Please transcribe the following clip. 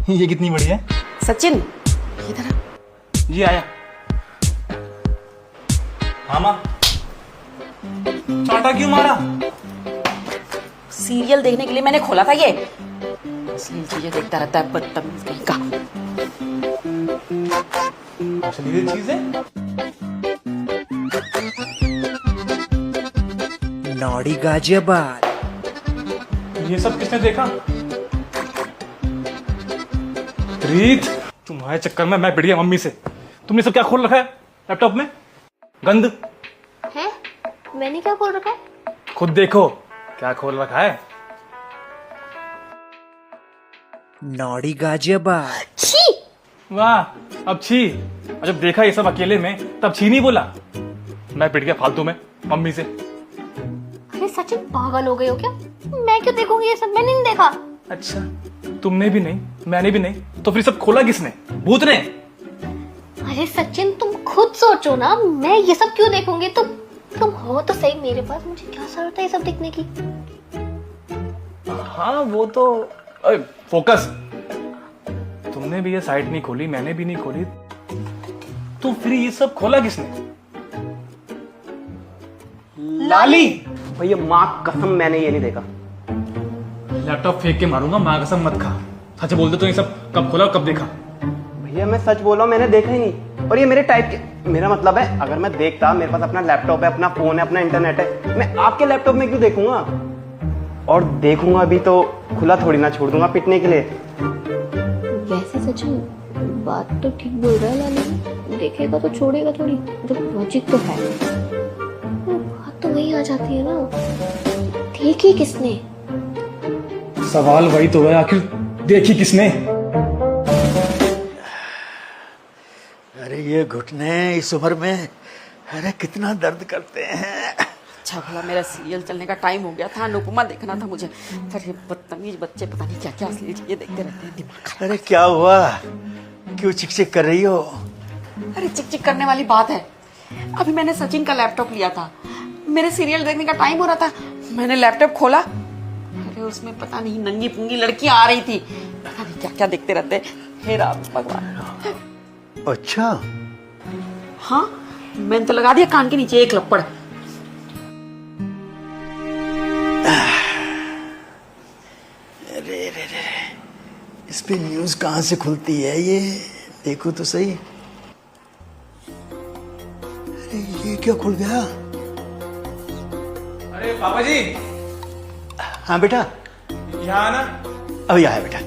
ये कितनी बड़ी है? सचिन इधर आ। जी आया। हाँ माँ, चाटा क्यों मारा? सीरियल देखने के लिए मैंने खोला था ये, इसलिए चीजें देखता रहता है बदतमीज कहीं का। अश्लील चीज है। नौड़ी गाजियाबाद। ये सब किसने देखा? रीत, तुम्हारे चक्कर में मैं बढ़िया मम्मी से। तुमने सब क्या खोल रखा है लैपटॉप में? गंद है? मैंने क्या खोल रखा है? खुद देखो क्या खोल रखा है। नौड़ी गाजियाबाद। छी! वाह, अब छी। और जब देखा ये सब अकेले में तब छी नहीं बोला। मैं पिट गया फालतू में मम्मी से। अरे सचिन पागल हो गए हो क्या? मैं क्यों देखूंगी ये सब? मैंने नहीं देखा। अच्छा, तुमने भी नहीं, मैंने भी नहीं, तो फिर सब खोला किसने? भूत ने? अरे सचिन तुम खुद सोचो ना, मैं ये सब क्यों देखूंगी? तुम हो तो सही मेरे पास, मुझे क्या जरूरत है ये सब देखने की? हाँ वो तो। अरे फोकस। तुमने भी ये साइट नहीं खोली, मैंने भी नहीं खोली, तो फिर ये सब खोला किसने? लाली। भैया माँ कसम मैंने ये नहीं देखा। लैपटॉप फेंक के मारूंगा, माँ कसम मत खा। सच बोल दे तो ये सब कब खोला और कब देखा? भैया मैं सच बोल रहा हूँ, मैंने देखा ही नहीं। और ये मेरे टाइप के, मेरा मतलब है अगर मैं देखता, मेरे पास अपना लैपटॉप है, अपना फोन है, अपना इंटरनेट है, मैं आपके लैपटॉप में क्यों देखूंगा? और देखूंगा भी तो खुला थोड़ी ना छोड़ दूंगा पिटने के लिए। वैसे सचिन बात तो ठीक बोल रहा है लाली, देखेगा तो छोड़ेगा थोड़ी, जब लॉजिक तो है। बात तो वही आ जाती है ना, देखी किसने? सवाल वही तो है, आखिर देखी किसने? अरे ये घुटने इस उम्र में अरे कितना दर्द करते हैं। अच्छा भला मेरा सीरियल चलने का टाइम हो गया था, अनुपमा देखना था मुझे। अरे बदतमीज बच्चे पता नहीं क्या क्या अश्लील चीजें देखते रहते हैं, दिमाग खराब। अरे क्या हुआ, क्यों चिक कर रही हो? अरे चिक चिक करने वाली बात है, अभी मैंने सचिन का लैपटॉप लिया था, मेरे सीरियल देखने का टाइम हो रहा था, मैंने लैपटॉप खोला, अरे उसमें पता नहीं नंगी पुंगी लड़की आ रही थी, पता नहीं क्या क्या देखते रहते। हे राम भगवान। अच्छा हाँ, मैंने तो लगा दिया कान के नीचे एक लपड़। अरे इस पे न्यूज कहाँ से खुलती है ये? देखो तो सही। अरे ये क्या खुल गया? अरे पापा जी। हाँ बेटा, यहाँ ना। अब यहाँ है बेटा।